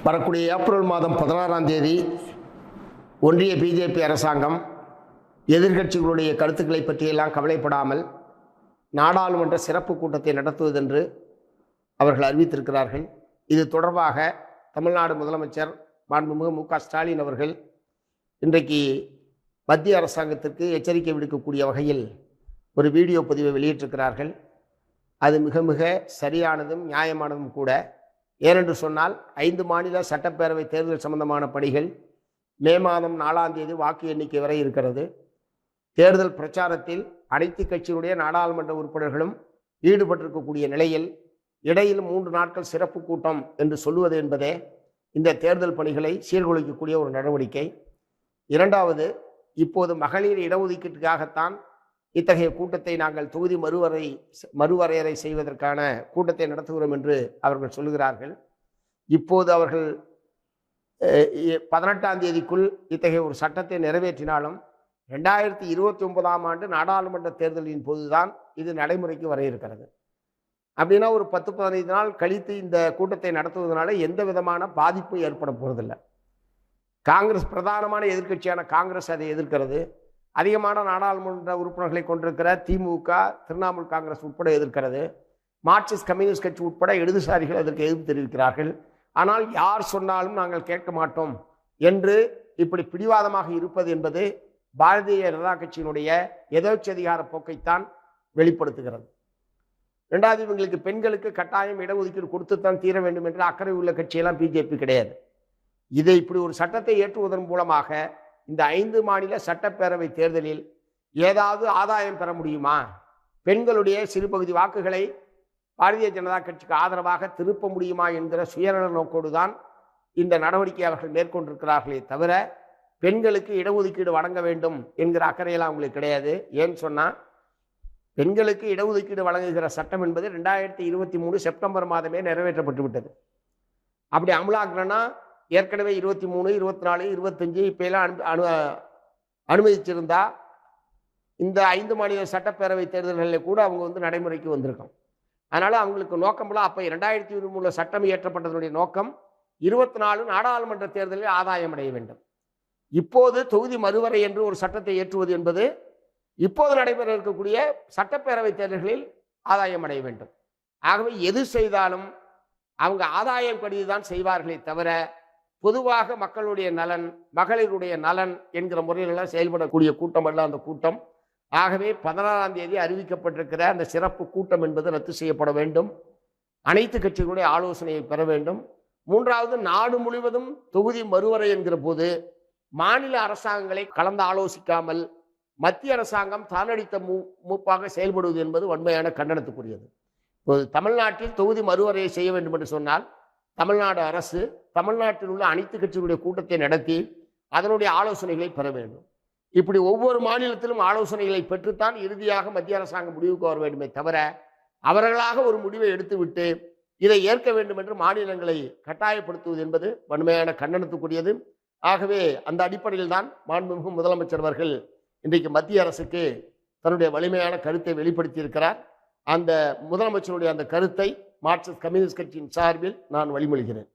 வரக்கூடிய ஏப்ரல் மாதம் 16ஆம் தேதி ஒன்றிய பிஜேபி அரசாங்கம் எதிர்க்கட்சிகளுடைய கருத்துக்களை பற்றியெல்லாம் கவலைப்படாமல் நாடாளுமன்ற சிறப்பு கூட்டத்தை நடத்துவதென்று அவர்கள் அறிவித்திருக்கிறார்கள். இது தொடர்பாக தமிழ்நாடு முதலமைச்சர் மாண்புமிகு மு.க. ஸ்டாலின் அவர்கள் இன்றைக்கு மத்திய அரசாங்கத்திற்கு எச்சரிக்கை விடுக்கக்கூடிய வகையில் ஒரு வீடியோ பதிவை வெளியிட்டிருக்கிறார்கள். அது மிக மிக சரியானதும் நியாயமானதும் கூட. ஏனென்று சொன்னால் 5 மாநில சட்டப்பேரவை தேர்தல் சம்பந்தமான பணிகள் மே மாதம் 4ஆம் தேதி வாக்கு எண்ணிக்கை வரை இருக்கிறது. தேர்தல் பிரச்சாரத்தில் அனைத்து கட்சியினுடைய நாடாளுமன்ற உறுப்பினர்களும் ஈடுபட்டிருக்கக்கூடிய நிலையில் இடையில் 3 நாட்கள் சிறப்பு கூட்டம் என்று சொல்லுவது என்பதே இந்த தேர்தல் பணிகளை சீர்குலைக்கக்கூடிய ஒரு நடவடிக்கை. இரண்டாவது, இப்போது மகளிர் இடஒதுக்கீட்டுக்காகத்தான் இத்தகைய கூட்டத்தை நாங்கள் தொகுதி மறுவரையறை செய்வதற்கான கூட்டத்தை நடத்துகிறோம் என்று அவர்கள் சொல்லுகிறார்கள். இப்போது அவர்கள் 18ஆம் தேதிக்குள் இத்தகைய ஒரு சட்டத்தை நிறைவேற்றினாலும் 2029ஆம் ஆண்டு நாடாளுமன்ற தேர்தலின் போதுதான் இது நடைமுறைக்கு வர இருக்கிறது. அப்படின்னா ஒரு 10-15 நாள் கழித்து இந்த கூட்டத்தை நடத்துவதனால எந்த விதமான பாதிப்பும் ஏற்பட போவதில்லை. காங்கிரஸ், பிரதானமான எதிர்க்கட்சியான காங்கிரஸ் அதை எதிர்க்கிறது. அதிகமான நாடாளுமன்ற உறுப்பினர்களை கொண்டிருக்கிற திமுக, திரிணாமுல் காங்கிரஸ் உட்பட எதிர்க்கிறது. மார்க்சிஸ்ட் கம்யூனிஸ்ட் கட்சி உட்பட இடதுசாரிகள் அதற்கு எதிர்ப்பு தெரிவிக்கிறார்கள். ஆனால் யார் சொன்னாலும் நாங்கள் கேட்க மாட்டோம் என்று இப்படி பிடிவாதமாக இருப்பது என்பது பாரதிய ஜனதா கட்சியினுடைய எதேச்சதிகார போக்கைத்தான் வெளிப்படுத்துகிறது. இரண்டாவது, இவங்களுக்கு பெண்களுக்கு கட்டாயம் இடஒதுக்கீடு கொடுத்துத்தான் தீர வேண்டும் என்று அக்கறை உள்ள கட்சியெல்லாம் பிஜேபி கிடையாது. இதை இப்படி ஒரு சட்டத்தை ஏற்றுவதன் மூலமாக இந்த 5 மாநில சட்டப்பேரவை தேர்தலில் ஏதாவது ஆதாயம் பெற முடியுமா? பெண்களுடைய சிறு பகுதி வாக்குகளை பாரதிய ஜனதா கட்சிக்கு ஆதரவாக திருப்ப முடியுமா என்கிற சுயநல நோக்கோடு தான் இந்த நடவடிக்கை அவர்கள் மேற்கொண்டிருக்கிறார்களே தவிர பெண்களுக்கு இடஒதுக்கீடு வழங்க வேண்டும் என்கிற அக்கறையெல்லாம் அவங்களுக்கு கிடையாது. ஏன்னு சொன்னால், பெண்களுக்கு இடஒதுக்கீடு வழங்குகிற சட்டம் என்பது 2023 செப்டம்பர் மாதமே நிறைவேற்றப்பட்டு விட்டது. அப்படி அமலாக்கணும்னா ஏற்கனவே 23, 24, 25 இப்பெல்லாம் அனுமதிச்சிருந்தா இந்த 5 மாநில சட்டப்பேரவை தேர்தல்களில் கூட அவங்க நடைமுறைக்கு வந்திருக்கோம். அதனால் அவங்களுக்கு நோக்கம்லாம் அப்போ 2023 சட்டம் இயற்றப்பட்டதனுடைய நோக்கம் 24 நாடாளுமன்ற தேர்தலில் ஆதாயம் அடைய வேண்டும். இப்போது தொகுதி மறுவரை என்று ஒரு சட்டத்தை ஏற்றுவது என்பது இப்போது நடைபெற இருக்கக்கூடிய சட்டப்பேரவை தேர்தல்களில் ஆதாயம் அடைய வேண்டும். ஆகவே எது செய்தாலும் அவங்க ஆதாயம் கருதிதான் செய்வார்களே தவிர பொதுவாக மக்களுடைய நலன், மகளிருடைய நலன் என்கிற முறையிலெல்லாம் செயல்படக்கூடிய கூட்டம் அல்ல அந்த கூட்டம். ஆகவே 16ஆம் தேதி அறிவிக்கப்பட்டிருக்கிற அந்த சிறப்பு கூட்டம் என்பது ரத்து செய்யப்பட வேண்டும். அனைத்து கட்சிகளுடைய ஆலோசனையை பெற வேண்டும். மூன்றாவது, நாடு முழுவதும் தொகுதி மறுவரை என்கிற போது மாநில அரசாங்கங்களை கலந்து ஆலோசிக்காமல் மத்திய அரசாங்கம் தானடித்த மூப்பாக செயல்படுவது என்பது வன்மையான கண்டனத்துக்குரியது. இப்போது தமிழ்நாட்டில் தொகுதி மறுவரையை செய்ய வேண்டும் என்று சொன்னால் தமிழ்நாடு அரசு தமிழ்நாட்டில் உள்ள அனைத்து கட்சிகளுடைய கூட்டத்தை நடத்தி அதனுடைய ஆலோசனைகளை பெற வேண்டும். இப்படி ஒவ்வொரு மாநிலத்திலும் ஆலோசனைகளை பெற்றுத்தான் இறுதியாக மத்திய அரசாங்கம் முடிவுக்கு வர வேண்டுமே தவிர அவர்களாக ஒரு முடிவை எடுத்துவிட்டு இதை ஏற்க வேண்டும் என்று மாநிலங்களை கட்டாயப்படுத்துவது என்பது வன்மையான கண்டனத்துக்குரியது. ஆகவே அந்த அடிப்படையில் தான் மாண்புமிகு முதலமைச்சர் அவர்கள் இன்றைக்கு மத்திய அரசுக்கு தன்னுடைய வலிமையான கருத்தை வெளிப்படுத்தியிருக்கிறார். அந்த முதலமைச்சருடைய அந்த கருத்தை மார்க்சிஸ்ட் கம்யூனிஸ்ட் கட்சியின் சார்பில் நான் வழிமொழிகிறேன்.